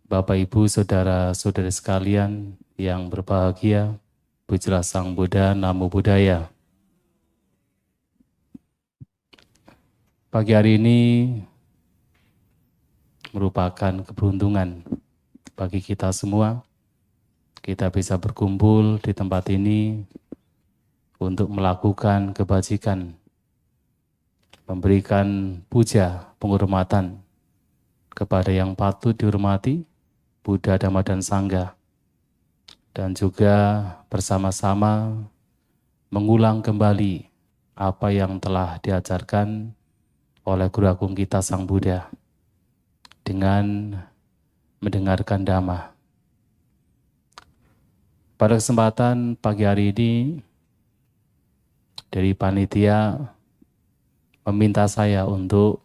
Bapak, Ibu, Saudara-saudari sekalian yang berbahagia, pujilah Sang Buddha, Namo Buddhaya. Pagi hari ini merupakan keberuntungan bagi kita semua. Kita bisa berkumpul di tempat ini untuk melakukan kebajikan, memberikan puja, penghormatan kepada yang patut dihormati, Buddha, Dhamma, dan Sangha. Dan juga bersama-sama mengulang kembali apa yang telah diajarkan oleh Guru Agung kita Sang Buddha dengan mendengarkan Dhamma. Pada kesempatan pagi hari ini, dari panitia meminta saya untuk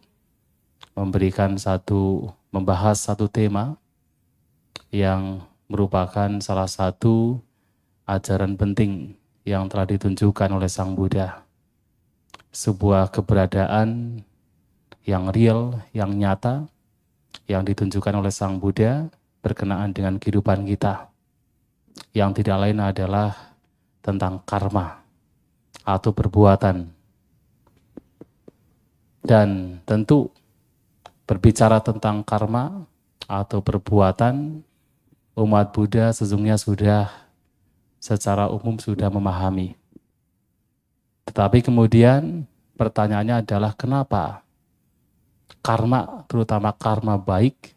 membahas satu tema yang merupakan salah satu ajaran penting yang telah ditunjukkan oleh Sang Buddha. Sebuah keberadaan yang real, yang nyata, yang ditunjukkan oleh Sang Buddha berkenaan dengan kehidupan kita. Yang tidak lain adalah tentang karma atau perbuatan. Dan tentu berbicara tentang karma atau perbuatan, umat Buddha sesungguhnya secara umum sudah memahami. Tetapi kemudian pertanyaannya adalah kenapa karma, terutama karma baik,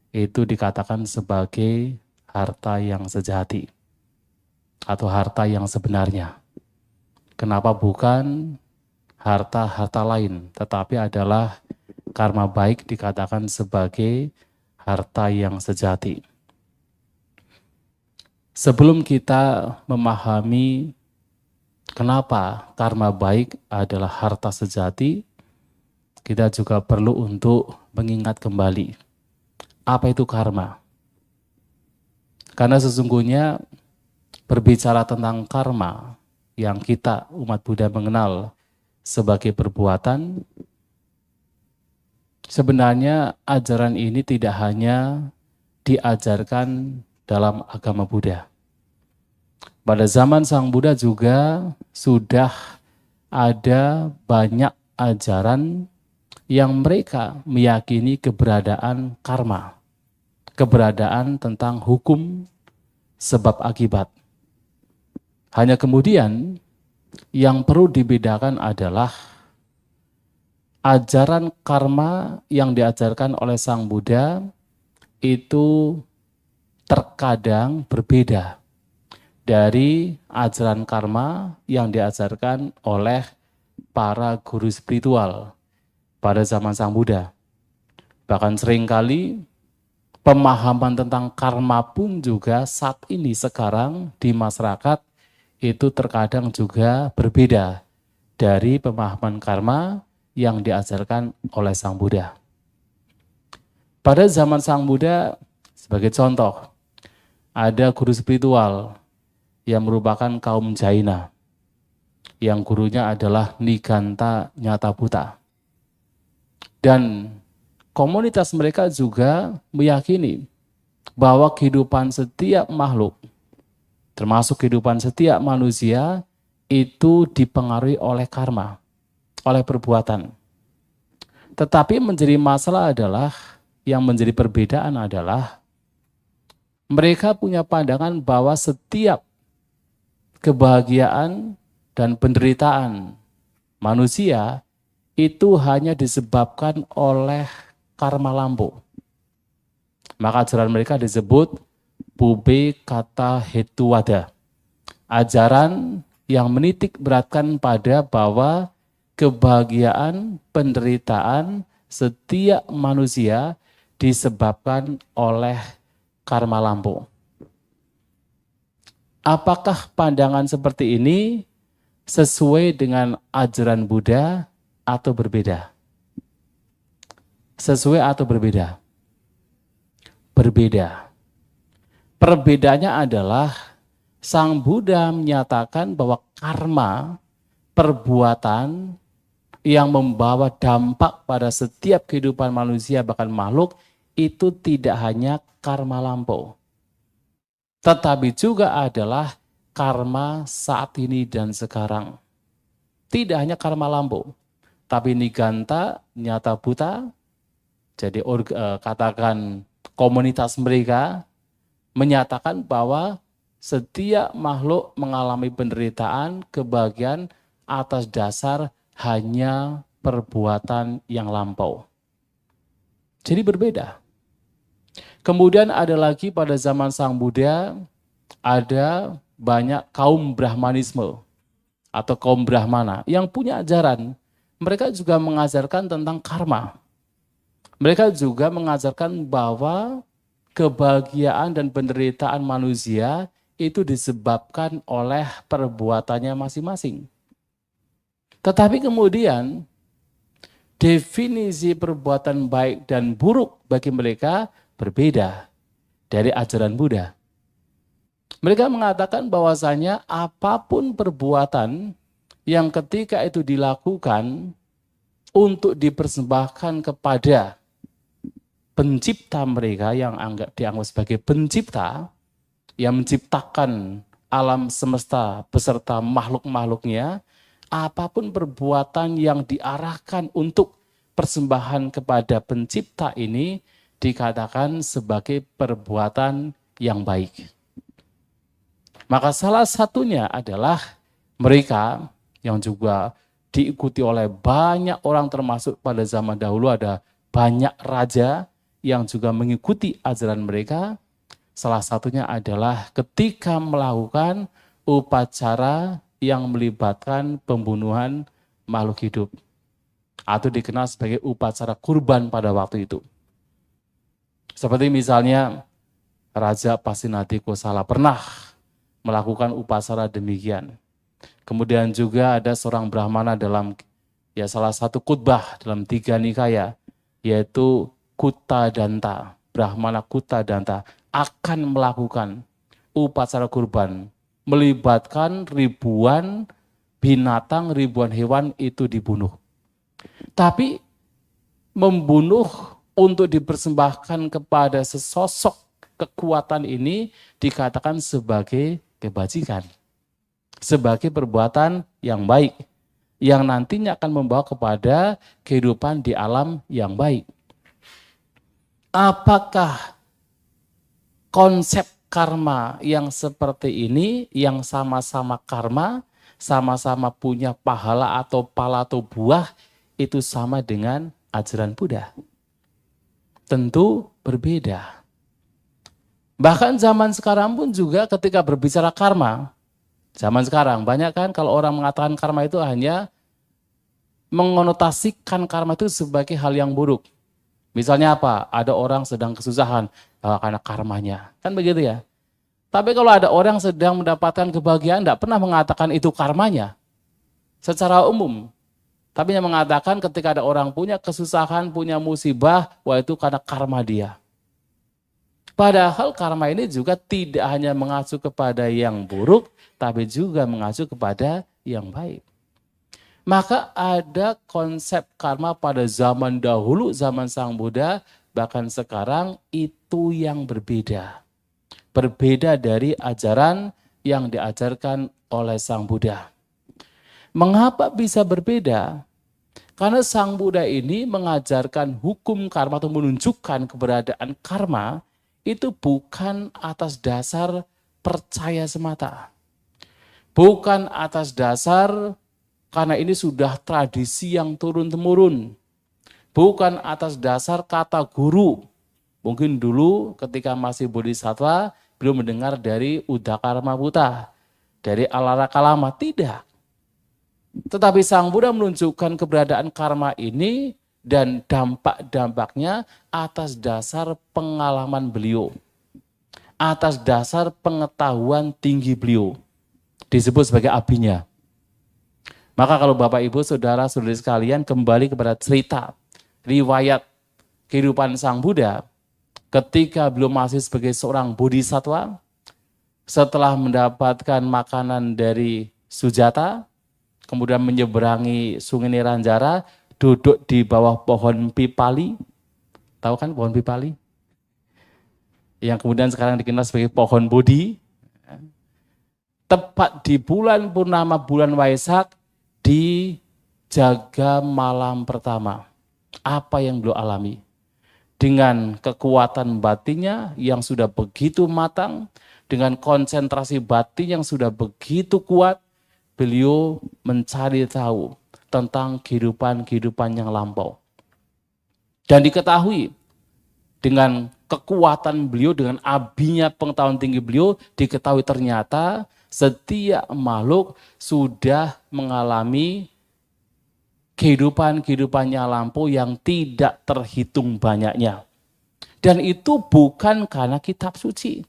itu dikatakan sebagai harta yang sejati atau harta yang sebenarnya. Kenapa bukan harta-harta lain, tetapi adalah karma baik dikatakan sebagai harta yang sejati. Sebelum kita memahami kenapa karma baik adalah harta sejati, kita juga perlu untuk mengingat kembali apa itu karma. Karena sesungguhnya berbicara tentang karma yang kita umat Buddha mengenal sebagai perbuatan, sebenarnya ajaran ini tidak hanya diajarkan dalam agama Buddha. Pada zaman Sang Buddha juga sudah ada banyak ajaran yang mereka meyakini keberadaan karma, keberadaan tentang hukum sebab akibat. Hanya kemudian yang perlu dibedakan adalah ajaran karma yang diajarkan oleh Sang Buddha itu terkadang berbeda dari ajaran karma yang diajarkan oleh para guru spiritual pada zaman Sang Buddha. Bahkan seringkali pemahaman tentang karma pun juga saat ini sekarang di masyarakat itu terkadang juga berbeda dari pemahaman karma yang diajarkan oleh Sang Buddha. Pada zaman Sang Buddha, sebagai contoh, ada guru spiritual yang merupakan kaum Jaina, yang gurunya adalah Niganta Nyatabuta. Dan komunitas mereka juga meyakini bahwa kehidupan setiap makhluk, termasuk kehidupan setiap manusia, itu dipengaruhi oleh karma, oleh perbuatan. Tetapi menjadi masalah adalah, yang menjadi perbedaan adalah, mereka punya pandangan bahwa setiap kebahagiaan dan penderitaan manusia itu hanya disebabkan oleh karma lampu. Maka ajaran mereka disebut Pube Kata Hetuwada. Ajaran yang menitik beratkan pada bahwa kebahagiaan, penderitaan setiap manusia disebabkan oleh karma lampu. Apakah pandangan seperti ini sesuai dengan ajaran Buddha atau berbeda? Sesuai atau berbeda? Berbeda. Perbedaannya adalah Sang Buddha menyatakan bahwa karma, perbuatan yang membawa dampak pada setiap kehidupan manusia bahkan makhluk itu tidak hanya karma lampau, tetapi juga adalah karma saat ini dan sekarang. Tidak hanya karma lampau, tapi niganta, nyata buta, jadi katakan komunitas mereka menyatakan bahwa setiap makhluk mengalami penderitaan, kebahagiaan atas dasar hanya perbuatan yang lampau. Jadi berbeda. Kemudian ada lagi pada zaman Sang Buddha, ada banyak kaum Brahmanisme atau kaum Brahmana yang punya ajaran. Mereka juga mengajarkan tentang karma. Mereka juga mengajarkan bahwa kebahagiaan dan penderitaan manusia itu disebabkan oleh perbuatannya masing-masing. Tetapi kemudian definisi perbuatan baik dan buruk bagi mereka berbeda dari ajaran Buddha. Mereka mengatakan bahwasanya apapun perbuatan yang ketika itu dilakukan untuk dipersembahkan kepada pencipta mereka yang dianggap sebagai pencipta, yang menciptakan alam semesta beserta makhluk-makhluknya, apapun perbuatan yang diarahkan untuk persembahan kepada pencipta ini dikatakan sebagai perbuatan yang baik. Maka salah satunya adalah mereka yang juga diikuti oleh banyak orang, termasuk pada zaman dahulu ada banyak raja yang juga mengikuti ajaran mereka. Salah satunya adalah ketika melakukan upacara yang melibatkan pembunuhan makhluk hidup, atau dikenal sebagai upacara kurban pada waktu itu. Seperti misalnya Raja Pasenadi Kosala pernah melakukan upacara demikian. Kemudian juga ada seorang Brahmana dalam salah satu khutbah dalam 3 nikaya, yaitu Kuttadanta, Brahmana Kuttadanta akan melakukan upacara kurban, melibatkan ribuan binatang, ribuan hewan itu dibunuh. Tapi membunuh untuk dipersembahkan kepada sesosok kekuatan ini dikatakan sebagai kebajikan, sebagai perbuatan yang baik, yang nantinya akan membawa kepada kehidupan di alam yang baik. Apakah konsep karma yang seperti ini, yang sama-sama karma, sama-sama punya pahala atau pala atau buah, itu sama dengan ajaran Buddha? Tentu berbeda. Bahkan zaman sekarang pun juga ketika berbicara karma, zaman sekarang banyak kan kalau orang mengatakan karma itu hanya mengonotasikan karma itu sebagai hal yang buruk. Misalnya apa? Ada orang sedang kesusahan karena karmanya. Kan begitu ya. Tapi kalau ada orang sedang mendapatkan kebahagiaan, tidak pernah mengatakan itu karmanya secara umum. Tapi yang mengatakan ketika ada orang punya kesusahan, punya musibah, wah itu karena karma dia. Padahal karma ini juga tidak hanya mengacu kepada yang buruk, tapi juga mengacu kepada yang baik. Maka ada konsep karma pada zaman dahulu, zaman Sang Buddha, bahkan sekarang itu yang berbeda. Berbeda dari ajaran yang diajarkan oleh Sang Buddha. Mengapa bisa berbeda? Karena Sang Buddha ini mengajarkan hukum karma atau menunjukkan keberadaan karma itu bukan atas dasar percaya semata. Bukan atas dasar karena ini sudah tradisi yang turun-temurun. Bukan atas dasar kata guru. Mungkin dulu ketika masih bodhisattva, belum mendengar dari Uddakarma Buddha, dari Alara Kalama, tidak. Tetapi Sang Buddha menunjukkan keberadaan karma ini dan dampak-dampaknya atas dasar pengalaman beliau. Atas dasar pengetahuan tinggi beliau. Disebut sebagai abinya. Maka kalau Bapak Ibu, saudara-saudari sekalian kembali kepada cerita, riwayat kehidupan Sang Buddha, ketika beliau masih sebagai seorang bodhisattva, setelah mendapatkan makanan dari Sujata, kemudian menyeberangi Sungai Niranjara, duduk di bawah pohon pipali. Tahu kan pohon pipali? yang kemudian sekarang dikenal sebagai pohon Bodhi. Tepat di bulan purnama bulan Waisak, dijaga malam pertama. Apa yang beliau alami? Dengan kekuatan batinnya yang sudah begitu matang, dengan konsentrasi batin yang sudah begitu kuat, beliau mencari tahu tentang kehidupan yang lampau. Dan diketahui dengan kekuatan beliau, dengan abinya pengetahuan tinggi beliau, diketahui ternyata setiap makhluk sudah mengalami kehidupan-kehidupannya lampau yang tidak terhitung banyaknya. Dan itu bukan karena kitab suci,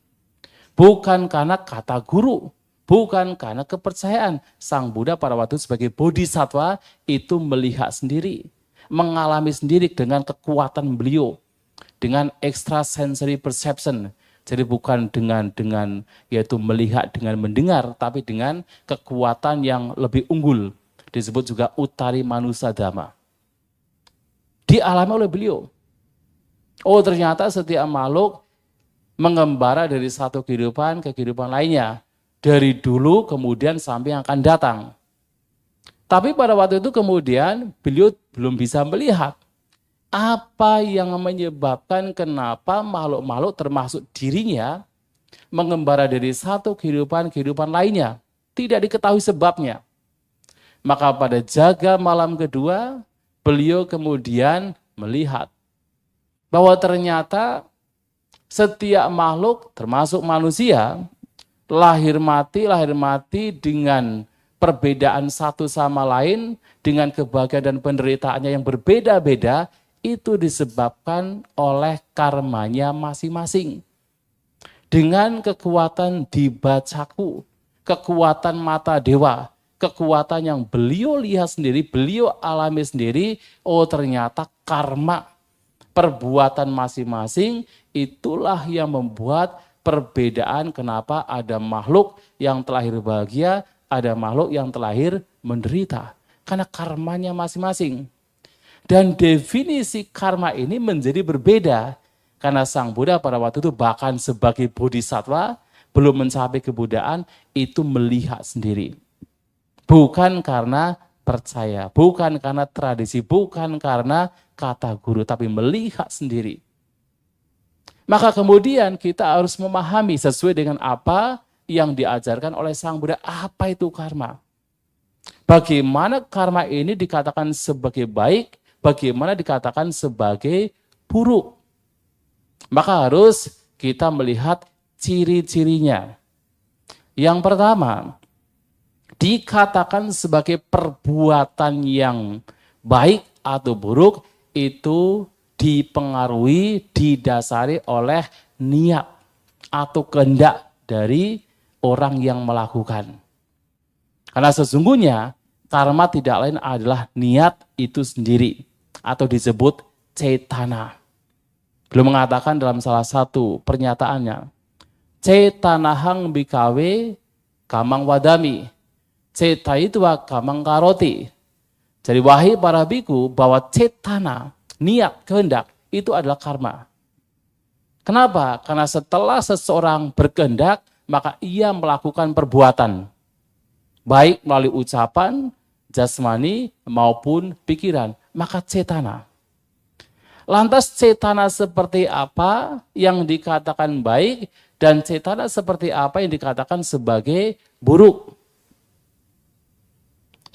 bukan karena kata guru, bukan karena kepercayaan. Sang Buddha pada waktu sebagai bodhisattva itu melihat sendiri, mengalami sendiri dengan kekuatan beliau, dengan extrasensory perception. Jadi bukan dengan yaitu melihat dengan mendengar, tapi dengan kekuatan yang lebih unggul. Disebut juga Uttari Manusa Dhamma. Dialami oleh beliau. Oh, ternyata setiap makhluk mengembara dari satu kehidupan ke kehidupan lainnya. Dari dulu kemudian sampai yang akan datang. Tapi pada waktu itu kemudian beliau belum bisa melihat apa yang menyebabkan kenapa makhluk-makhluk termasuk dirinya mengembara dari satu kehidupan lainnya. Tidak diketahui sebabnya. Maka pada jaga malam kedua, beliau kemudian melihat bahwa ternyata setiap makhluk termasuk manusia lahir mati dengan perbedaan satu sama lain, dengan kebahagiaan dan penderitaannya yang berbeda-beda, itu disebabkan oleh karmanya masing-masing. Dengan kekuatan dibacaku, kekuatan mata dewa, kekuatan yang beliau lihat sendiri, beliau alami sendiri, oh ternyata karma perbuatan masing-masing itulah yang membuat perbedaan kenapa ada makhluk yang terlahir bahagia, ada makhluk yang terlahir menderita. Karena karmanya masing-masing. Dan definisi karma ini menjadi berbeda. Karena Sang Buddha pada waktu itu bahkan sebagai bodhisattva, belum mencapai kebuddhaan, itu melihat sendiri. Bukan karena percaya, bukan karena tradisi, bukan karena kata guru, tapi melihat sendiri. Maka kemudian kita harus memahami sesuai dengan apa yang diajarkan oleh Sang Buddha, apa itu karma. Bagaimana karma ini dikatakan sebagai baik, bagaimana dikatakan sebagai buruk. Maka harus kita melihat ciri-cirinya. Yang pertama, dikatakan sebagai perbuatan yang baik atau buruk itu dipengaruhi, didasari oleh niat atau kehendak dari orang yang melakukan. Karena sesungguhnya karma tidak lain adalah niat itu sendiri atau disebut cetana. Beliau mengatakan dalam salah satu pernyataannya, cetanahang bikawe kamang wadami. Ceta itu kamang karoti. Jadi wahai para biku bahwa cetana, niat, kehendak itu adalah karma. Kenapa? Karena setelah seseorang berkehendak, maka ia melakukan perbuatan. Baik melalui ucapan, jasmani maupun pikiran. Maka cetana. Lantas cetana seperti apa yang dikatakan baik dan cetana seperti apa yang dikatakan sebagai buruk?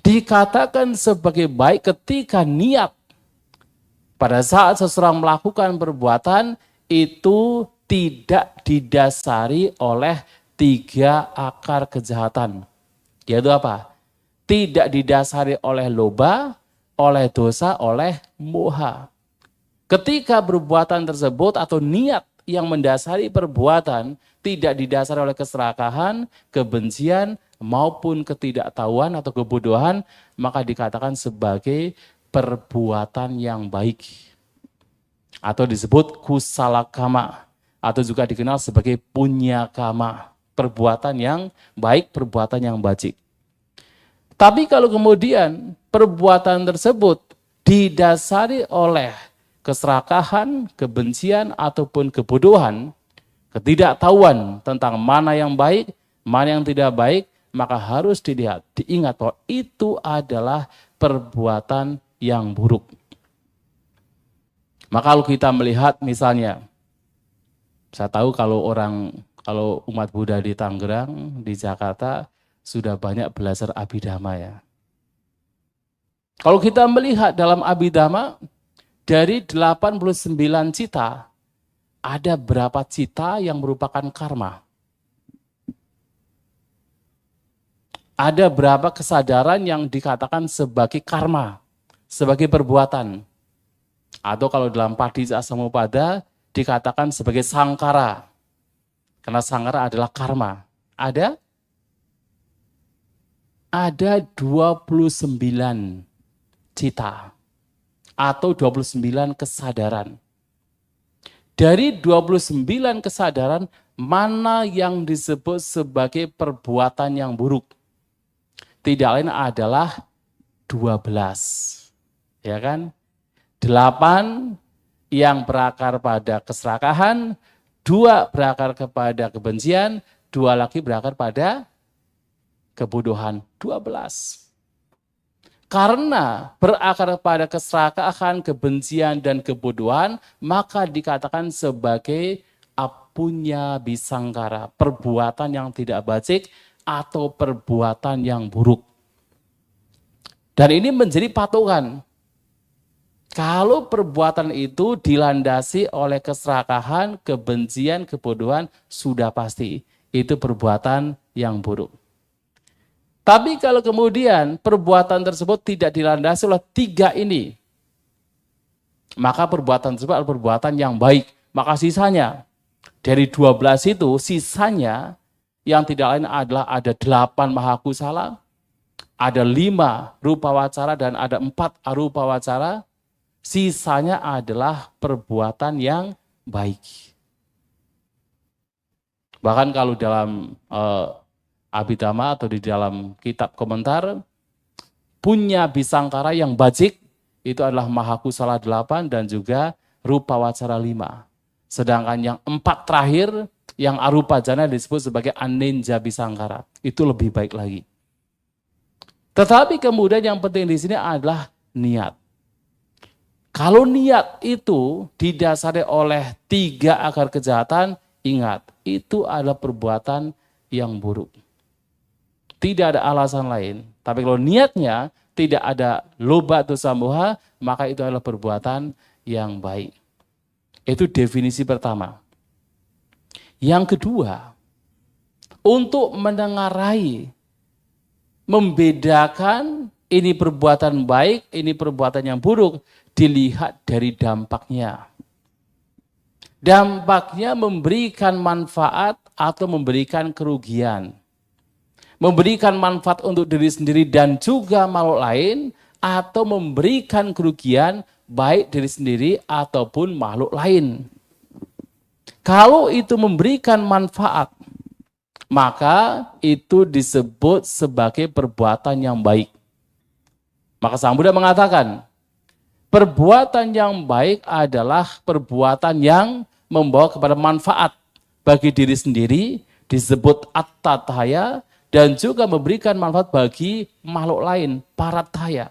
Dikatakan sebagai baik ketika niat pada saat seseorang melakukan perbuatan itu tidak didasari oleh 3 akar kejahatan. Yaitu apa? Tidak didasari oleh loba, oleh dosa, oleh moha. Ketika perbuatan tersebut atau niat yang mendasari perbuatan tidak didasari oleh keserakahan, kebencian, maupun ketidaktahuan atau kebodohan, maka dikatakan sebagai perbuatan yang baik. Atau disebut kusalakama, atau juga dikenal sebagai punyakama, perbuatan yang baik, perbuatan yang bajik. Tapi kalau kemudian perbuatan tersebut didasari oleh keserakahan, kebencian, ataupun kebodohan, ketidaktahuan tentang mana yang baik, mana yang tidak baik, maka harus dilihat, diingat bahwa itu adalah perbuatan yang buruk. Maka kalau kita melihat misalnya, saya tahu kalau umat Buddha di Tangerang, di Jakarta, sudah banyak belajar Abhidhamma ya. Kalau kita melihat dalam Abhidhamma, dari 89 cita, ada berapa cita yang merupakan karma? Ada berapa kesadaran yang dikatakan sebagai karma, sebagai perbuatan? Atau kalau dalam Padijakasamuppada dikatakan sebagai sangkara. Karena sangkara adalah karma. Ada 29 cita atau 29 kesadaran. Dari 29 kesadaran, mana yang disebut sebagai perbuatan yang buruk? Tidak lain adalah 12. Ya kan? 8 yang berakar pada keserakahan, 2 berakar kepada kebencian, 2 lagi berakar pada kebodohan. 12. Karena berakar pada keserakahan, kebencian, dan kebodohan, maka dikatakan sebagai apunya bisangkara, perbuatan yang tidak baik atau perbuatan yang buruk. Dan ini menjadi patokan. Kalau perbuatan itu dilandasi oleh keserakahan, kebencian, kebodohan, sudah pasti itu perbuatan yang buruk. Tapi kalau kemudian perbuatan tersebut tidak dilandasi oleh 3 ini, maka perbuatan tersebut adalah perbuatan yang baik. Maka sisanya, dari 12 itu, sisanya yang tidak lain adalah ada 8 mahakusala, ada 5 rupa wacara, dan ada 4 arupa wacara. Sisanya adalah perbuatan yang baik. Bahkan kalau dalam Abhidhamma atau di dalam kitab komentar, punya bisangkara yang bajik itu adalah mahakusala 8 dan juga rupa wacara 5. Sedangkan yang 4 terakhir, yang arupa jana disebut sebagai anenja bisangkara. Itu lebih baik lagi. Tetapi kemudian yang penting di sini adalah niat. Kalau niat itu didasari oleh 3 akar kejahatan, ingat, itu adalah perbuatan yang buruk. Tidak ada alasan lain. Tapi kalau niatnya tidak ada loba dosa moha, maka itu adalah perbuatan yang baik. Itu definisi pertama. Yang kedua, untuk menengarai, membedakan ini perbuatan baik, ini perbuatan yang buruk, dilihat dari dampaknya. Dampaknya memberikan manfaat atau memberikan kerugian. Memberikan manfaat untuk diri sendiri dan juga makhluk lain, atau memberikan kerugian baik diri sendiri ataupun makhluk lain. Kalau itu memberikan manfaat, maka itu disebut sebagai perbuatan yang baik. Maka Sang Buddha mengatakan, perbuatan yang baik adalah perbuatan yang membawa kepada manfaat bagi diri sendiri, disebut attatthaya, dan juga memberikan manfaat bagi makhluk lain, parattaya.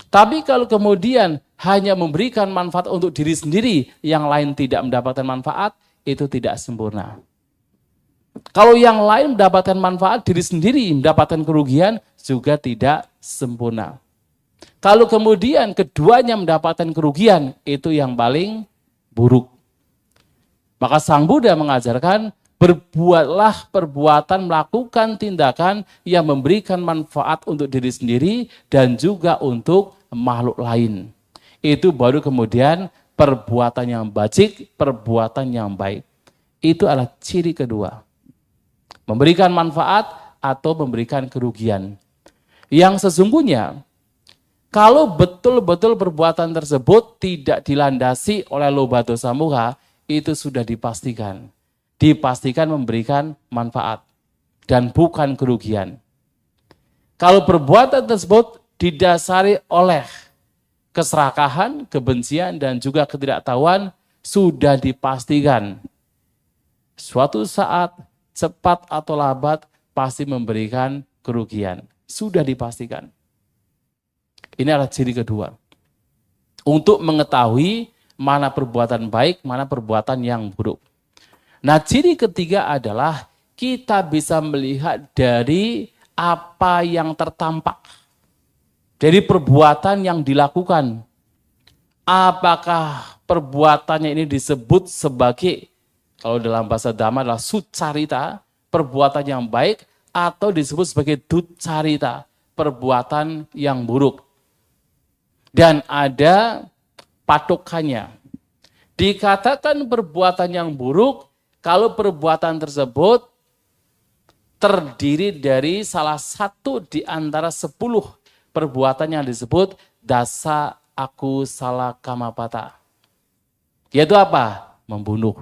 Tapi kalau kemudian hanya memberikan manfaat untuk diri sendiri, yang lain tidak mendapatkan manfaat, itu tidak sempurna. Kalau yang lain mendapatkan manfaat, diri sendiri mendapatkan kerugian, juga tidak sempurna. Kalau kemudian keduanya mendapatkan kerugian, itu yang paling buruk. Maka Sang Buddha mengajarkan, berbuatlah perbuatan, melakukan tindakan yang memberikan manfaat untuk diri sendiri dan juga untuk makhluk lain. Itu baru kemudian perbuatan yang bajik, perbuatan yang baik. Itu adalah ciri kedua. Memberikan manfaat atau memberikan kerugian. Yang sesungguhnya, kalau betul-betul perbuatan tersebut tidak dilandasi oleh loba dosa moha, itu sudah dipastikan. Dipastikan memberikan manfaat dan bukan kerugian. Kalau perbuatan tersebut didasari oleh keserakahan, kebencian, dan juga ketidaktahuan, sudah dipastikan suatu saat cepat atau lambat pasti memberikan kerugian. Sudah dipastikan. Ini adalah ciri kedua. Untuk mengetahui mana perbuatan baik, mana perbuatan yang buruk. Nah, ciri ketiga adalah kita bisa melihat dari apa yang tertampak. Dari perbuatan yang dilakukan. Apakah perbuatannya ini disebut sebagai, kalau dalam bahasa Dhamma adalah sucarita, perbuatan yang baik, atau disebut sebagai ducarita, perbuatan yang buruk. Dan ada patokannya. Dikatakan perbuatan yang buruk, kalau perbuatan tersebut terdiri dari salah satu di antara 10 perbuatan yang disebut dasa akusala kamapata. Yaitu apa? Membunuh,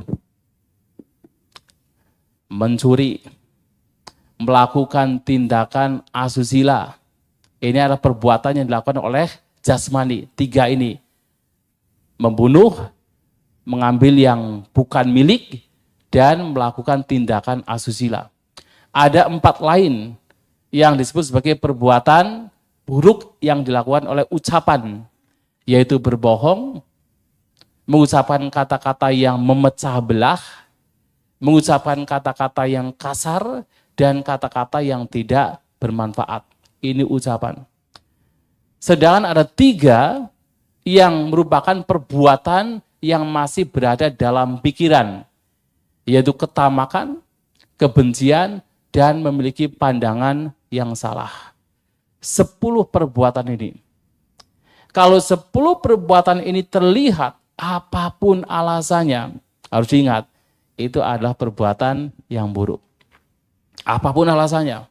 mencuri, melakukan tindakan asusila. Ini adalah perbuatan yang dilakukan oleh jasmani. 3 ini. Membunuh, mengambil yang bukan milik, dan melakukan tindakan asusila. Ada 4 lain yang disebut sebagai perbuatan buruk yang dilakukan oleh ucapan. Yaitu berbohong, mengucapkan kata-kata yang memecah belah, mengucapkan kata-kata yang kasar, dan kata-kata yang tidak bermanfaat. Ini ucapan. Sedangkan ada 3 yang merupakan perbuatan yang masih berada dalam pikiran. Yaitu ketamakan, kebencian, dan memiliki pandangan yang salah. 10 perbuatan ini. Kalau 10 perbuatan ini terlihat, apapun alasannya, harus diingat, itu adalah perbuatan yang buruk. Apapun alasannya.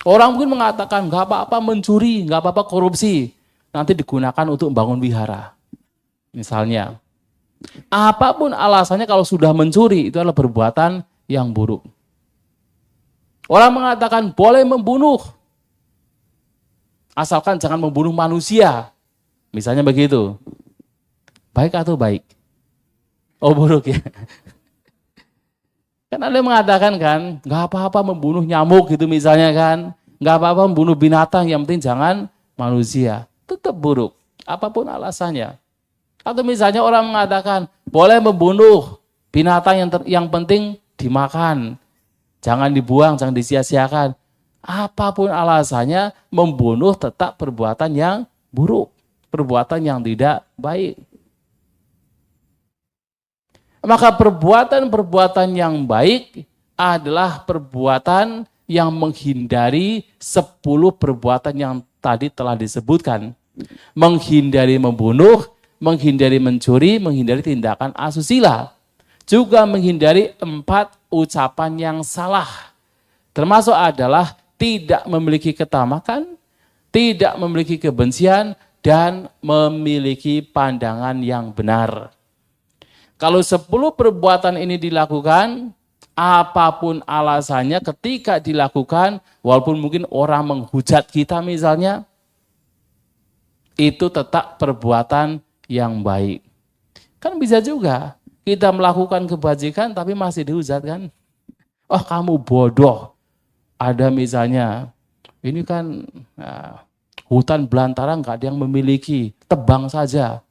Orang mungkin mengatakan, nggak apa-apa mencuri, nggak apa-apa korupsi. Nanti digunakan untuk membangun wihara. Misalnya. Apapun alasannya kalau sudah mencuri, itu adalah perbuatan yang buruk. Orang mengatakan, boleh membunuh. Asalkan jangan membunuh manusia. Misalnya begitu. Baik atau baik? Oh, buruk ya. Kan ada yang mengatakan kan, nggak apa-apa membunuh nyamuk gitu misalnya kan, nggak apa-apa membunuh binatang, yang penting jangan manusia. Tetap buruk, apapun alasannya. Atau misalnya orang mengatakan, boleh membunuh binatang yang penting dimakan, jangan dibuang, jangan disia-siakan. Apapun alasannya, membunuh tetap perbuatan yang buruk, perbuatan yang tidak baik. Maka perbuatan-perbuatan yang baik adalah perbuatan yang menghindari 10 perbuatan yang tadi telah disebutkan. Menghindari membunuh, menghindari mencuri, menghindari tindakan asusila. Juga menghindari 4 ucapan yang salah. Termasuk adalah tidak memiliki ketamakan, tidak memiliki kebencian, dan memiliki pandangan yang benar. Kalau 10 perbuatan ini dilakukan, apapun alasannya ketika dilakukan, walaupun mungkin orang menghujat kita misalnya, itu tetap perbuatan yang baik. Kan bisa juga kita melakukan kebajikan tapi masih dihujat kan. Oh kamu bodoh. Ada misalnya, ini kan hutan belantara nggak ada yang memiliki, tebang saja.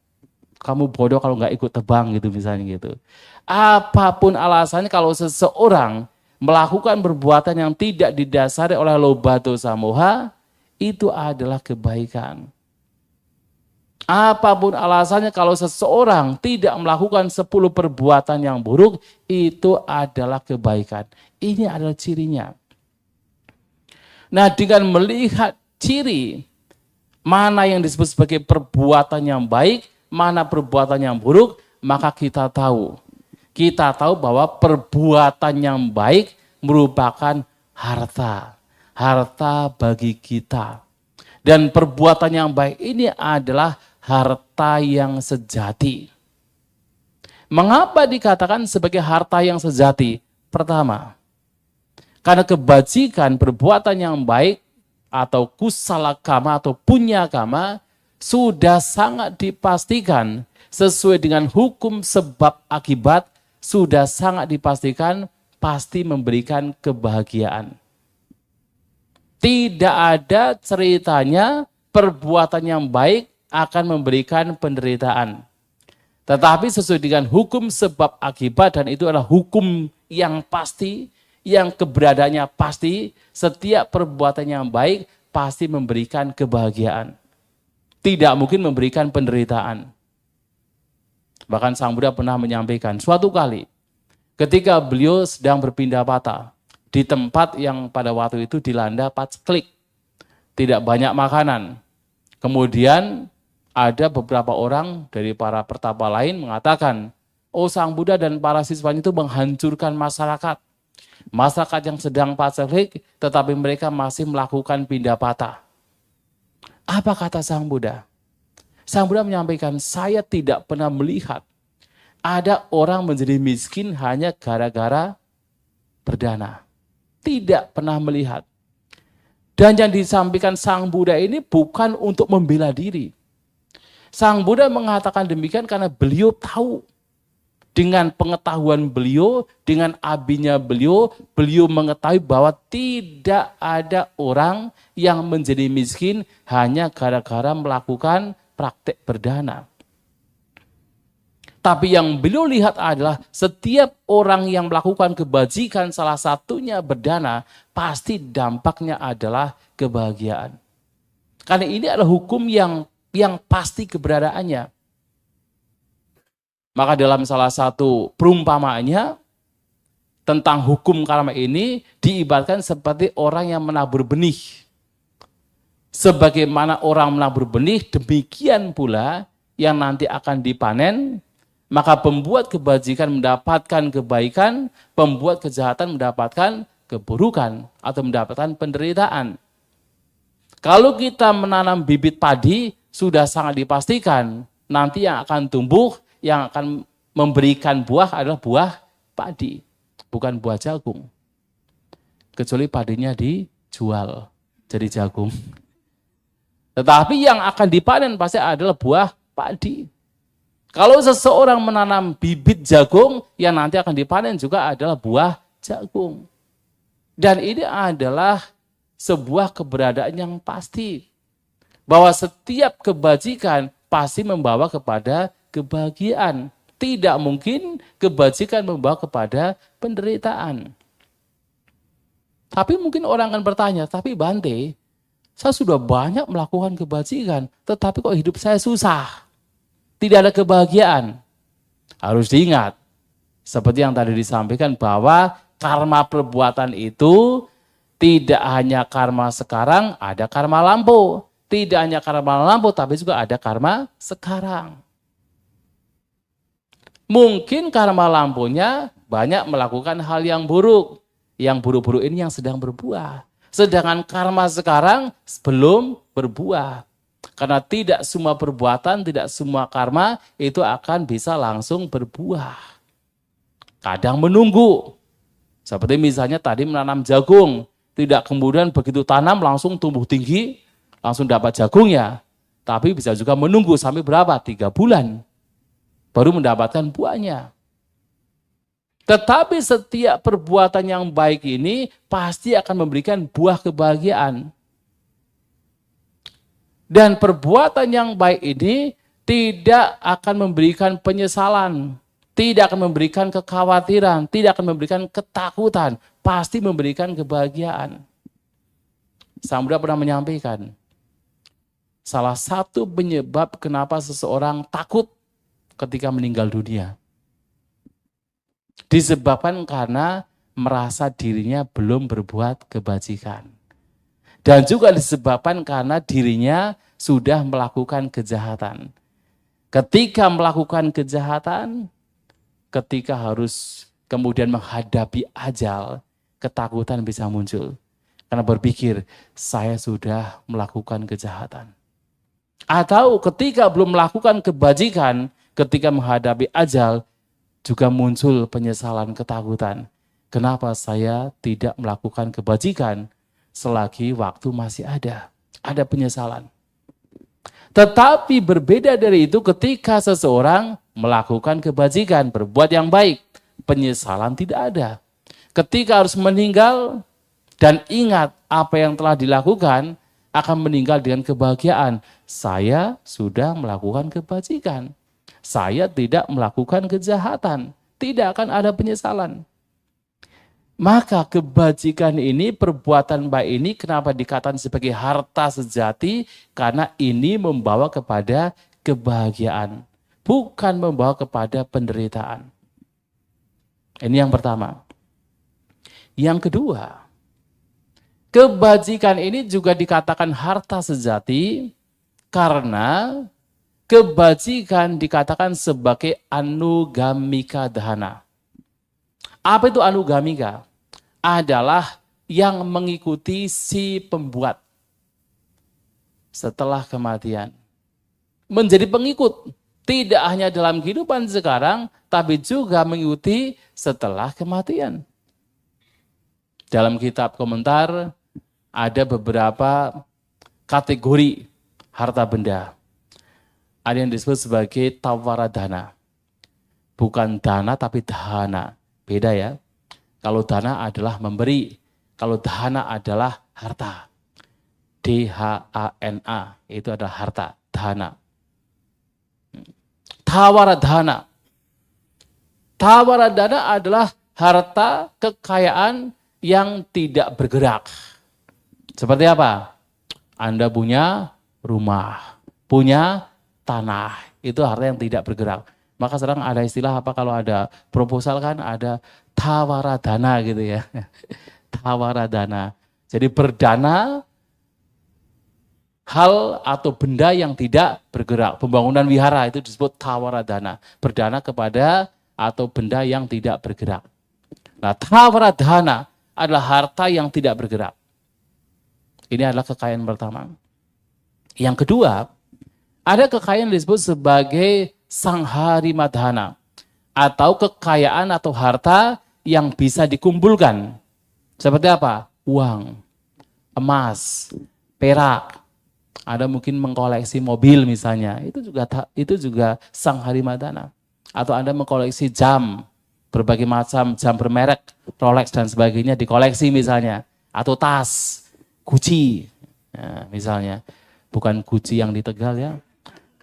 Kamu bodoh kalau nggak ikut tebang gitu misalnya gitu. Apapun alasannya kalau seseorang melakukan perbuatan yang tidak didasari oleh loba dosa moha, itu adalah kebaikan. Apapun alasannya kalau seseorang tidak melakukan 10 perbuatan yang buruk, itu adalah kebaikan. Ini adalah cirinya. Nah, dengan melihat ciri mana yang disebut sebagai perbuatan yang baik, mana perbuatan yang buruk, maka kita tahu. Kita tahu bahwa perbuatan yang baik merupakan harta. Harta bagi kita. Dan perbuatan yang baik ini adalah harta yang sejati. Mengapa dikatakan sebagai harta yang sejati? Pertama, karena kebajikan perbuatan yang baik atau kusala kama atau punya kama sudah sangat dipastikan sesuai dengan hukum sebab akibat sudah sangat dipastikan pasti memberikan kebahagiaan. Tidak ada ceritanya perbuatan yang baik akan memberikan penderitaan. Tetapi sesuai dengan hukum sebab akibat, dan itu adalah hukum yang pasti, yang keberadaannya pasti, setiap perbuatan yang baik pasti memberikan kebahagiaan. Tidak mungkin memberikan penderitaan. Bahkan Sang Buddha pernah menyampaikan, suatu kali ketika beliau sedang berpindah patah, di tempat yang pada waktu itu dilanda paceklik, tidak banyak makanan. Kemudian ada beberapa orang dari para pertapa lain mengatakan, oh Sang Buddha dan para siswanya itu menghancurkan masyarakat. Masyarakat yang sedang paceklik, tetapi mereka masih melakukan pindah patah. Apa kata Sang Buddha? Sang Buddha menyampaikan, saya tidak pernah melihat ada orang menjadi miskin hanya gara-gara berdana. Tidak pernah melihat. Dan yang disampaikan Sang Buddha ini bukan untuk membela diri. Sang Buddha mengatakan demikian karena beliau tahu. Dengan pengetahuan beliau, dengan abinya beliau mengetahui bahwa tidak ada orang yang menjadi miskin hanya gara-gara melakukan praktek berdana. Tapi yang beliau lihat adalah setiap orang yang melakukan kebajikan, salah satunya berdana, pasti dampaknya adalah kebahagiaan. Karena ini adalah hukum yang pasti keberadaannya. Maka dalam salah satu perumpamaannya tentang hukum karma ini diibaratkan seperti orang yang menabur benih. Sebagaimana orang menabur benih, demikian pula yang nanti akan dipanen. Maka pembuat kebajikan mendapatkan kebaikan, pembuat kejahatan mendapatkan keburukan atau mendapatkan penderitaan. Kalau kita menanam bibit padi, sudah sangat dipastikan nanti yang akan tumbuh, yang akan memberikan buah adalah buah padi, bukan buah jagung. Kecuali padinya dijual jadi jagung. Tetapi yang akan dipanen pasti adalah buah padi. Kalau seseorang menanam bibit jagung, yang nanti akan dipanen juga adalah buah jagung. Dan ini adalah sebuah keberadaan yang pasti. Bahwa setiap kebajikan pasti membawa kepada kebahagiaan. Tidak mungkin kebajikan membawa kepada penderitaan. Tapi mungkin orang akan bertanya, tapi Bante, saya sudah banyak melakukan kebajikan, tetapi kok hidup saya susah? Tidak ada kebahagiaan. Harus diingat, seperti yang tadi disampaikan bahwa karma perbuatan itu tidak hanya karma sekarang, ada karma lampau. Tidak hanya karma lampau, tapi juga ada karma sekarang. Mungkin karma lampaunya banyak melakukan hal yang buruk. Yang buruk-buruk ini yang sedang berbuah. Sedangkan karma sekarang belum berbuah. Karena tidak semua perbuatan, tidak semua karma itu akan bisa langsung berbuah. Kadang menunggu. Seperti misalnya tadi menanam jagung. Tidak kemudian begitu tanam langsung tumbuh tinggi, langsung dapat jagungnya. Tapi bisa juga menunggu sampai berapa? 3 bulan. Baru mendapatkan buahnya. Tetapi setiap perbuatan yang baik ini pasti akan memberikan buah kebahagiaan. Dan perbuatan yang baik ini tidak akan memberikan penyesalan, tidak akan memberikan kekhawatiran, tidak akan memberikan ketakutan, pasti memberikan kebahagiaan. Sang Buddha pernah menyampaikan, salah satu penyebab kenapa seseorang takut ketika meninggal dunia, disebabkan karena merasa dirinya belum berbuat kebajikan. Dan juga disebabkan karena dirinya sudah melakukan kejahatan. Ketika melakukan kejahatan, ketika harus kemudian menghadapi ajal, ketakutan bisa muncul. Karena berpikir, saya sudah melakukan kejahatan. Atau ketika belum melakukan kebajikan, ketika menghadapi ajal, juga muncul penyesalan, ketakutan. Kenapa saya tidak melakukan kebajikan? Selagi waktu masih ada penyesalan. Tetapi berbeda dari itu ketika seseorang melakukan kebajikan, berbuat yang baik, penyesalan tidak ada. Ketika harus meninggal dan ingat apa yang telah dilakukan, akan meninggal dengan kebahagiaan. Saya sudah melakukan kebajikan. Saya tidak melakukan kejahatan. Tidak akan ada penyesalan. Maka kebajikan ini, perbuatan baik ini kenapa dikatakan sebagai harta sejati? Karena ini membawa kepada kebahagiaan. Bukan membawa kepada penderitaan. Ini yang pertama. Yang kedua, kebajikan ini juga dikatakan harta sejati karena kebajikan dikatakan sebagai anugamika dahana. Apa itu anugamika? Adalah yang mengikuti si pembuat setelah kematian. Menjadi pengikut, tidak hanya dalam kehidupan sekarang, tapi juga mengikuti setelah kematian. Dalam kitab komentar, ada beberapa kategori harta benda. Ada yang disebut sebagai tawaradana. Bukan dana, tapi dahana. Beda ya. Kalau dana adalah memberi, kalau dahana adalah harta. D-H-A-N-A, itu adalah harta, dahana. Tawaradana. Tawaradana adalah harta kekayaan yang tidak bergerak. Seperti apa? Anda punya rumah, punya tanah, itu harta yang tidak bergerak. Maka sekarang ada istilah apa kalau ada proposal kan ada tawaradana gitu ya. Tawaradana. Jadi berdana hal atau benda yang tidak bergerak. Pembangunan wihara itu disebut tawaradana. Berdana kepada atau benda yang tidak bergerak. Nah, tawaradana adalah harta yang tidak bergerak. Ini adalah kekayaan pertama. Yang kedua, ada kekayaan yang disebut sebagai sangharimadhana atau kekayaan atau harta yang bisa dikumpulkan. Seperti apa? Uang, emas, perak. Ada mungkin mengkoleksi mobil misalnya. Itu juga sangharimadhana. Atau Anda mengkoleksi jam, berbagai macam jam bermerek, Rolex dan sebagainya dikoleksi misalnya. Atau tas, Gucci. Nah, misalnya. Bukan Gucci yang di Tegal ya.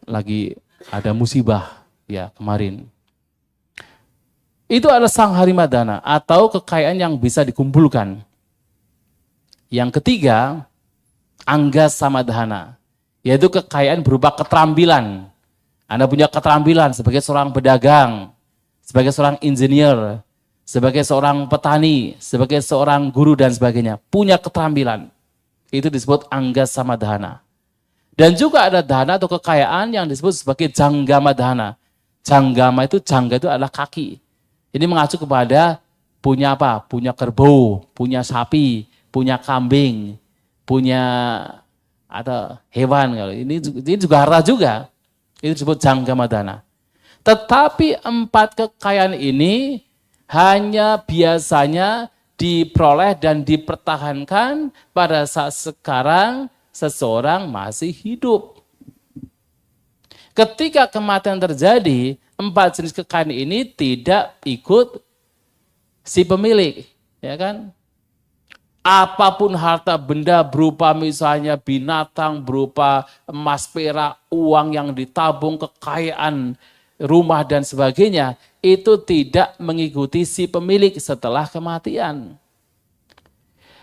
Lagi ada musibah ya kemarin. Itu adalah sangharimadhana atau kekayaan yang bisa dikumpulkan. Yang ketiga, anggasamadhana, yaitu kekayaan berupa keterampilan. Anda punya keterampilan sebagai seorang pedagang, sebagai seorang insinyur, sebagai seorang petani, sebagai seorang guru dan sebagainya. Punya keterampilan. Itu disebut anggasamadhana. Dan juga ada dana atau kekayaan yang disebut sebagai janggamadhana. Janggama itu, jangga itu adalah kaki. Ini mengacu kepada punya apa? Punya kerbau, punya sapi, punya kambing, punya atau hewan. Ini juga harta juga. Itu disebut janggamadhana. Tetapi 4 kekayaan ini hanya biasanya diperoleh dan dipertahankan pada saat sekarang seseorang masih hidup. Ketika kematian terjadi, 4 jenis kekayaan ini tidak ikut si pemilik, ya kan? Apapun harta benda berupa misalnya binatang, berupa emas, perak, uang yang ditabung, kekayaan, rumah dan sebagainya, itu tidak mengikuti si pemilik setelah kematian.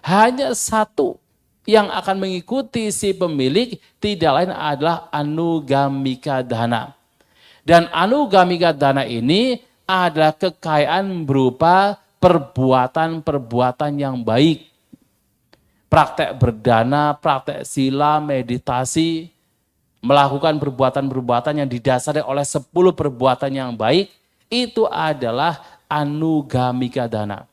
Hanya satu yang akan mengikuti si pemilik tidak lain adalah anugamika dana. Dan anugamika dana ini adalah kekayaan berupa perbuatan-perbuatan yang baik. Praktek berdana, praktek sila, meditasi, melakukan perbuatan-perbuatan yang didasari oleh 10 perbuatan yang baik, itu adalah anugamika dana.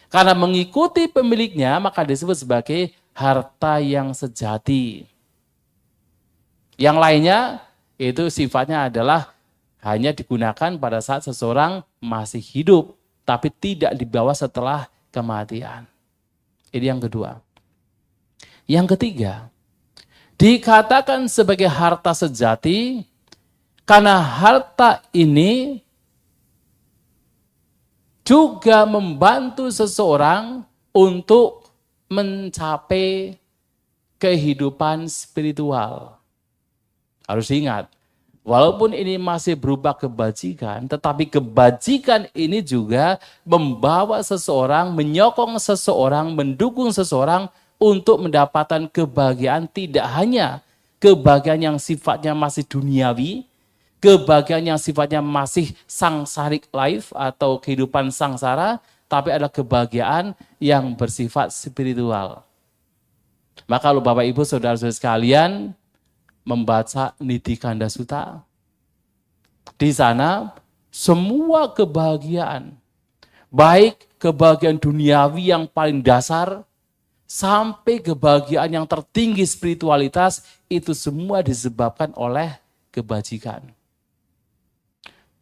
Karena mengikuti pemiliknya maka disebut sebagai harta yang sejati. Yang lainnya itu sifatnya adalah hanya digunakan pada saat seseorang masih hidup, tapi tidak dibawa setelah kematian. Ini yang kedua. Yang ketiga, dikatakan sebagai harta sejati karena harta ini juga membantu seseorang untuk mencapai kehidupan spiritual. Harus ingat, walaupun ini masih berupa kebajikan, tetapi kebajikan ini juga membawa seseorang, menyokong seseorang, mendukung seseorang untuk mendapatkan kebahagiaan, tidak hanya kebahagiaan yang sifatnya masih duniawi, kebahagiaan yang sifatnya masih sangsarik life atau kehidupan sangsara, tapi adalah kebahagiaan yang bersifat spiritual. Maka kalau Bapak Ibu Saudara-saudara sekalian membaca Nidhi Kanda Sutta, di sana semua kebahagiaan, baik kebahagiaan duniawi yang paling dasar, sampai kebahagiaan yang tertinggi spiritualitas, itu semua disebabkan oleh kebajikan.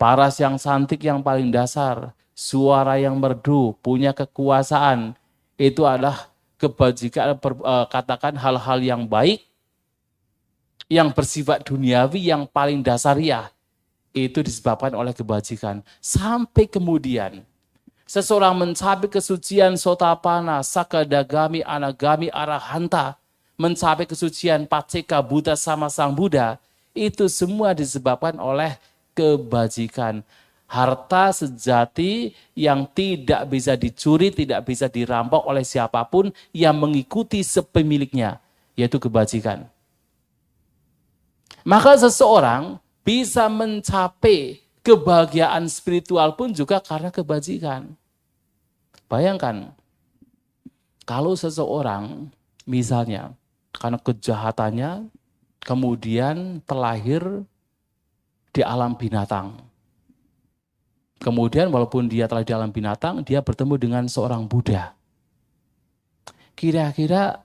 Paras yang cantik yang paling dasar, suara yang merdu, punya kekuasaan, itu adalah kebajikan, katakan hal-hal yang baik, yang bersifat duniawi, yang paling dasariah, itu disebabkan oleh kebajikan. Sampai kemudian, seseorang mencapai kesucian Sotapanna, Sakadagami, Anagami, Arahanta, mencapai kesucian Paceka Buddha sama Sang Buddha, itu semua disebabkan oleh kebajikan. Harta sejati yang tidak bisa dicuri, tidak bisa dirampok oleh siapapun yang mengikuti sepemiliknya, yaitu kebajikan. Maka seseorang bisa mencapai kebahagiaan spiritual pun juga karena kebajikan. Bayangkan, kalau seseorang misalnya karena kejahatannya kemudian terlahir di alam binatang. Kemudian walaupun dia telah di alam binatang, dia bertemu dengan seorang Buddha. Kira-kira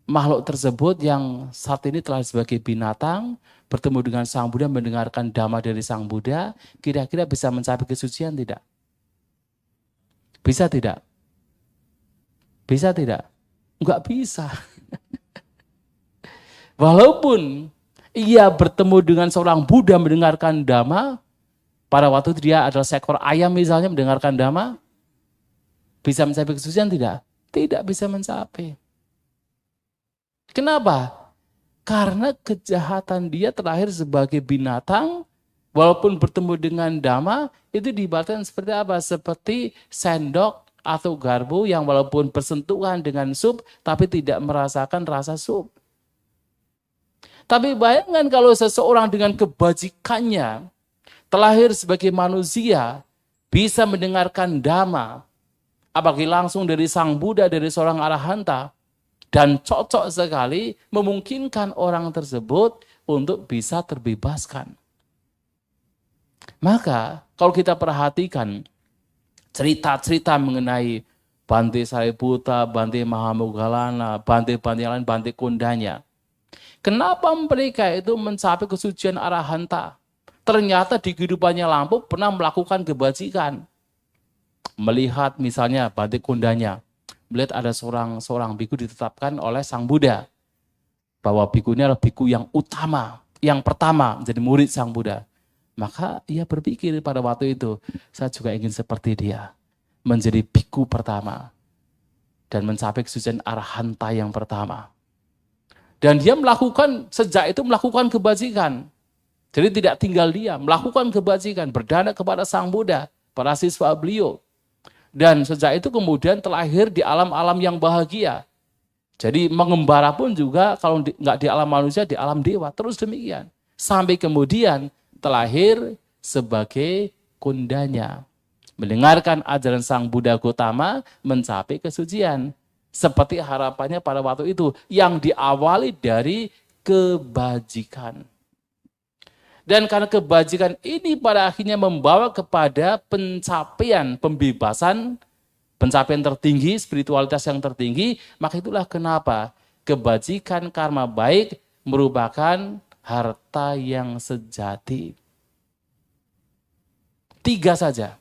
makhluk tersebut yang saat ini telah sebagai binatang, bertemu dengan Sang Buddha, mendengarkan dhamma dari Sang Buddha, kira-kira bisa mencapai kesucian tidak? Bisa tidak? Bisa tidak? Enggak bisa. Walaupun ia bertemu dengan seorang Buddha mendengarkan dhamma, pada waktu itu dia adalah seekor ayam misalnya mendengarkan dhamma, bisa mencapai kesucian tidak? Tidak bisa mencapai. Kenapa? Karena kejahatan dia terlahir sebagai binatang, walaupun bertemu dengan dhamma, itu diibaratkan seperti apa? Seperti sendok atau garpu yang walaupun bersentuhan dengan sup, tapi tidak merasakan rasa sup. Tapi bayangkan kalau seseorang dengan kebajikannya, terlahir sebagai manusia, bisa mendengarkan dhamma, apalagi langsung dari Sang Buddha, dari seorang arahanta, dan cocok sekali memungkinkan orang tersebut untuk bisa terbebaskan. Maka kalau kita perhatikan cerita-cerita mengenai Bante Sariputta, Bante Mahamoggallana, Bante-Bante yang lain, Bante Kondanya, kenapa mereka itu mencapai kesucian arahanta? Ternyata di kehidupannya lampau pernah melakukan kebajikan. Melihat misalnya Bante Kondanya, melihat ada seorang biku ditetapkan oleh Sang Buddha, bahwa biku ini adalah biku yang utama, yang pertama menjadi murid Sang Buddha. Maka ia berpikir pada waktu itu, saya juga ingin seperti dia, menjadi biku pertama, dan mencapai kesucian arahanta yang pertama. Dan dia melakukan, sejak itu melakukan kebajikan. Jadi tidak tinggal dia, melakukan kebajikan, berdana kepada Sang Buddha, para siswa beliau. Dan sejak itu kemudian terlahir di alam-alam yang bahagia. Jadi mengembara pun juga kalau nggak di alam manusia, di alam dewa. Terus demikian. Sampai kemudian terlahir sebagai Kondanya. Mendengarkan ajaran Sang Buddha Gautama, mencapai kesucian. Seperti harapannya pada waktu itu. Yang diawali dari kebajikan. Dan karena kebajikan ini pada akhirnya membawa kepada pencapaian pembebasan, pencapaian tertinggi, spiritualitas yang tertinggi, maka itulah kenapa kebajikan karma baik merupakan harta yang sejati. 3 saja.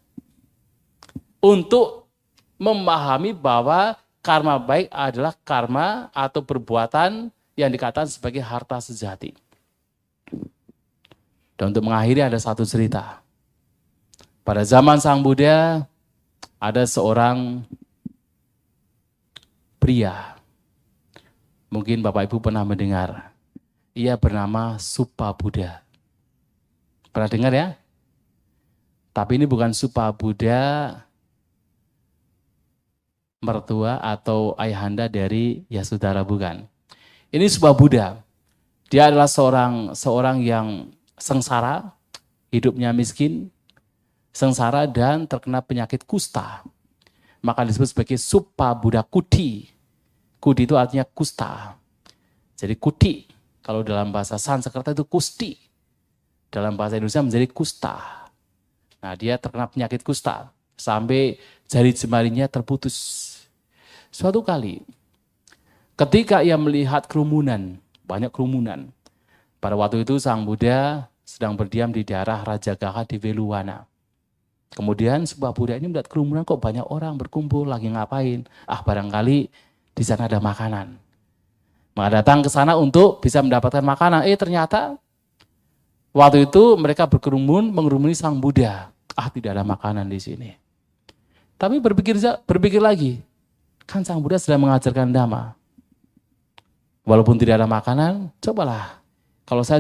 Untuk memahami bahwa karma baik adalah karma atau perbuatan yang dikatakan sebagai harta sejati. Dan untuk mengakhiri ada satu cerita. Pada zaman Sang Buddha, Ada seorang pria, mungkin Bapak Ibu pernah mendengar, ia bernama Supabuddha. Pernah dengar ya? Tapi ini bukan Supabuddha mertua atau ayahanda dari Yasudhara, bukan. Ini Supabuddha. Dia adalah seorang yang sengsara, hidupnya miskin, sengsara dan terkena penyakit kusta. Maka disebut sebagai Supabuddha Kuti. Kuti itu artinya kusta. Jadi kuti, kalau dalam bahasa Sanskerta itu kusti. Dalam bahasa Indonesia menjadi kusta. Nah, dia terkena penyakit kusta sampai jari jemarinya terputus. Suatu kali, ketika ia melihat kerumunan, banyak kerumunan. Pada waktu itu Sang Buddha sedang berdiam di daerah Rajagaha di Veluwana. Kemudian Supabuddha ini melihat kerumunan, kok banyak orang berkumpul, lagi ngapain? Barangkali di sana ada makanan. Maka datang ke sana untuk bisa mendapatkan makanan. Ternyata waktu itu mereka berkerumun mengerumuni Sang Buddha. Tidak ada makanan di sini. Tapi berpikir lagi, kan Sang Buddha sedang mengajarkan Dhamma. Walaupun tidak ada makanan, cobalah. Kalau saya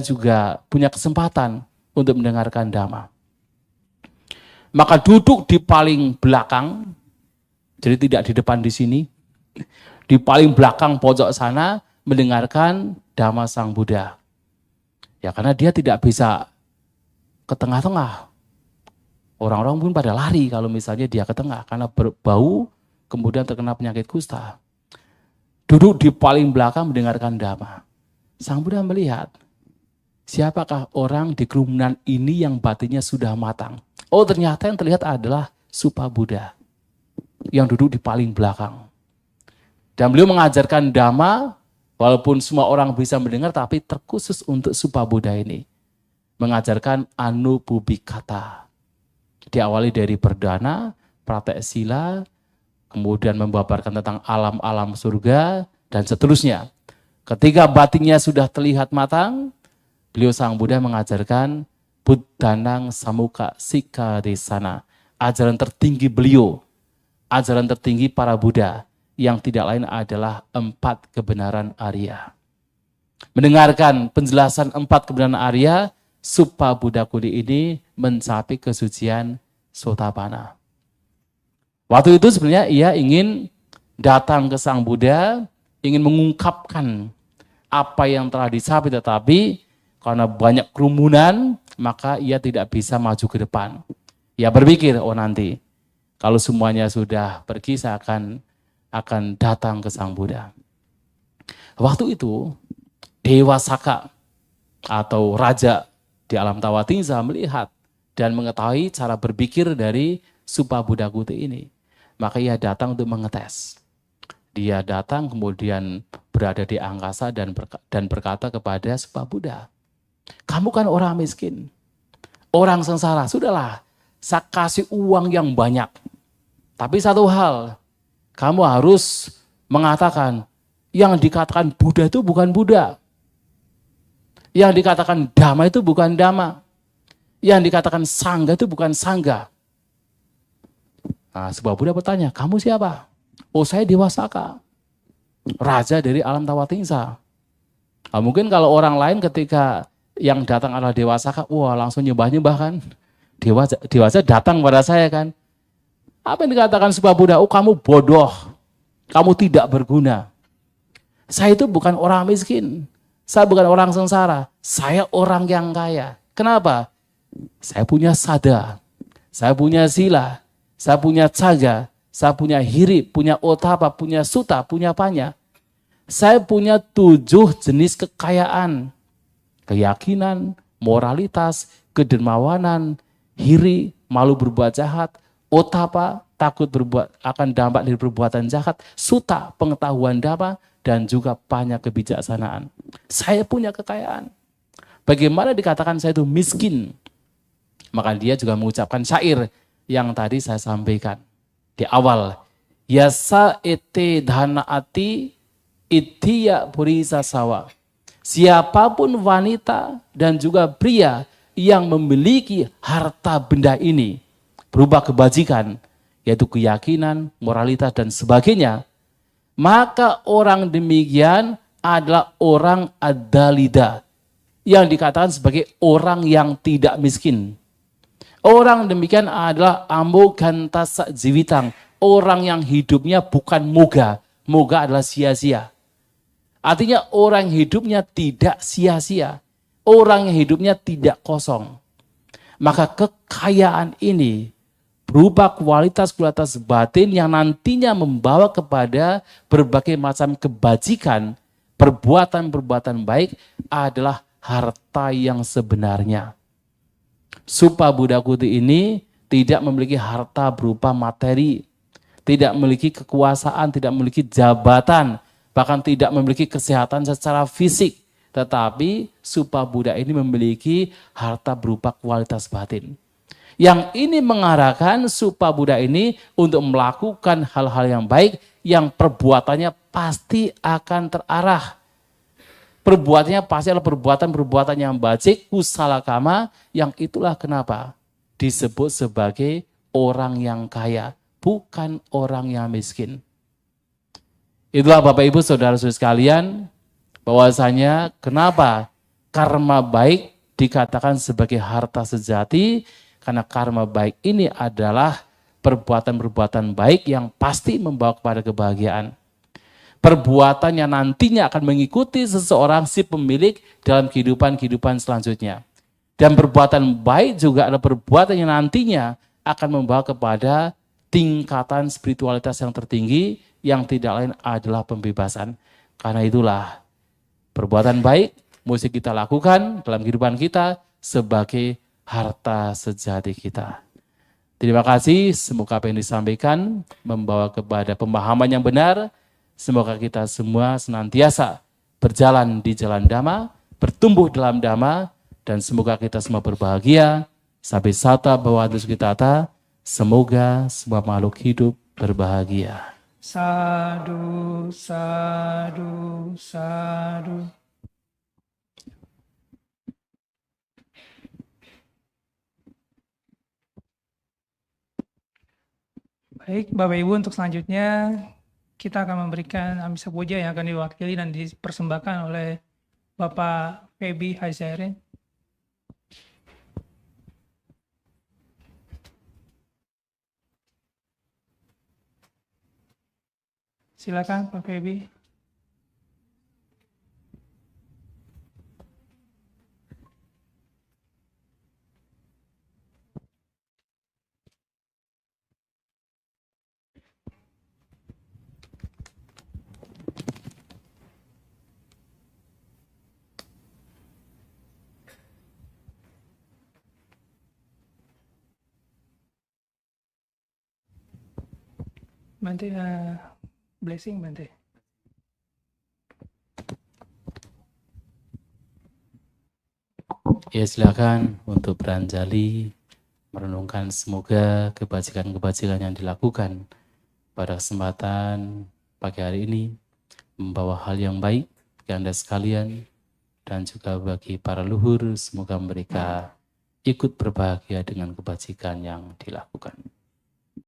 juga punya kesempatan untuk mendengarkan Dhamma. Maka duduk di paling belakang, jadi tidak di depan di sini, di paling belakang pojok sana mendengarkan Dhamma Sang Buddha. Ya karena dia tidak bisa ke tengah-tengah. Orang-orang pun pada lari kalau misalnya dia ke tengah karena berbau, kemudian terkena penyakit kusta. Duduk di paling belakang mendengarkan Dhamma. Sang Buddha melihat, siapakah orang di kerumunan ini yang batinnya sudah matang? Ternyata yang terlihat adalah Supabuddha yang duduk di paling belakang. Dan beliau mengajarkan Dhamma, walaupun semua orang bisa mendengar, tapi terkhusus untuk Supabuddha ini. Mengajarkan Anubhubikata. Diawali dari perdana, praktek sila, kemudian membabarkan tentang alam-alam surga, dan seterusnya. Ketika batinnya sudah terlihat matang, beliau Sang Buddha mengajarkan Buddhanang Samuka Sika Desana. Ajaran tertinggi beliau, ajaran tertinggi para Buddha, yang tidak lain adalah 4 kebenaran Arya. Mendengarkan penjelasan 4 kebenaran Arya, Supabuddha Kuti ini mencapai kesucian Sotapanna. Waktu itu sebenarnya ia ingin datang ke Sang Buddha, ingin mengungkapkan apa yang telah dicapai, tetapi karena banyak kerumunan, maka ia tidak bisa maju ke depan. Ia berpikir, nanti kalau semuanya sudah pergi, saya akan datang ke Sang Buddha. Waktu itu, Dewa Saka atau Raja di alam Tawatingsa melihat dan mengetahui cara berpikir dari Supabuddha Kuti ini. Maka ia datang untuk mengetes. Dia datang kemudian berada di angkasa dan berkata kepada Supabuddha, kamu kan orang miskin, orang sengsara, sudahlah, saya kasih uang yang banyak. Tapi satu hal, kamu harus mengatakan, yang dikatakan Buddha itu bukan Buddha. Yang dikatakan Dhamma itu bukan Dhamma. Yang dikatakan Sangga itu bukan Sangga. Nah, Supabuddha bertanya, kamu siapa? Saya Dewa Saka, raja dari alam Tawatingsa. Nah, mungkin kalau orang lain ketika yang datang adalah Dewa Saka, langsung nyembah-nyembah kan. Dewa datang pada saya kan. Apa yang dikatakan Supabuddha? Kamu bodoh, kamu tidak berguna. Saya itu bukan orang miskin, saya bukan orang sengsara, saya orang yang kaya. Kenapa? Saya punya sada, saya punya sila, saya punya caga, saya punya hiri, punya otapa, punya suta, punya panya. Saya punya 7 jenis kekayaan. Keyakinan, moralitas, kedermawanan, hiri, malu berbuat jahat, otapa, takut akan dampak dari perbuatan jahat, suta, pengetahuan Dhamma, dan juga panya kebijaksanaan. Saya punya kekayaan. Bagaimana dikatakan saya itu miskin? Maka dia juga mengucapkan syair yang tadi saya sampaikan di awal. Yasa ete dhana ati itiya purisa sawa. Siapapun wanita dan juga pria yang memiliki harta benda ini, berupa kebajikan, yaitu keyakinan, moralitas, dan sebagainya, maka orang demikian adalah orang adalida, yang dikatakan sebagai orang yang tidak miskin. Orang demikian adalah amogantasa jiwitang, orang yang hidupnya bukan moga. Moga adalah sia-sia. Artinya orang hidupnya tidak sia-sia. Orang yang hidupnya tidak kosong. Maka kekayaan ini berupa kualitas-kualitas batin yang nantinya membawa kepada berbagai macam kebajikan, perbuatan-perbuatan baik adalah harta yang sebenarnya. Supa Buddha Kuti ini tidak memiliki harta berupa materi, tidak memiliki kekuasaan, tidak memiliki jabatan, bahkan tidak memiliki kesehatan secara fisik. Tetapi Supa Buddha ini memiliki harta berupa kualitas batin. Yang ini mengarahkan Supa Buddha ini untuk melakukan hal-hal yang baik yang perbuatannya pasti akan terarah. Perbuatannya pasti adalah perbuatan-perbuatan yang baik, kusala kama, yang itulah kenapa disebut sebagai orang yang kaya, bukan orang yang miskin. Itulah Bapak Ibu Saudara-saudara sekalian, bahwasanya kenapa karma baik dikatakan sebagai harta sejati, karena karma baik ini adalah perbuatan-perbuatan baik yang pasti membawa kepada kebahagiaan. Perbuatan yang nantinya akan mengikuti seseorang si pemilik dalam kehidupan selanjutnya. Dan perbuatan baik juga adalah perbuatan yang nantinya akan membawa kepada tingkatan spiritualitas yang tertinggi yang tidak lain adalah pembebasan. Karena itulah perbuatan baik mesti kita lakukan dalam kehidupan kita sebagai harta sejati kita. Terima kasih, semoga apa yang disampaikan membawa kepada pemahaman yang benar. Semoga kita semua senantiasa berjalan di jalan Dhamma, bertumbuh dalam Dhamma, dan semoga kita semua berbahagia. Sampai sata bhavantu sukhitata, semoga semua makhluk hidup berbahagia. Sadu, sadu, sadu. Baik, Bapak Ibu, untuk selanjutnya kita akan memberikan Amisa Puja yang akan diwakili dan dipersembahkan oleh Bapak Feby Hazairin. Silakan Pak Feby. Bante, blessing Bante. Ya silakan untuk beranjali, merenungkan semoga kebajikan-kebajikan yang dilakukan pada kesempatan pagi hari ini membawa hal yang baik bagi Anda sekalian dan juga bagi para luhur, semoga mereka ikut berbahagia dengan kebajikan yang dilakukan.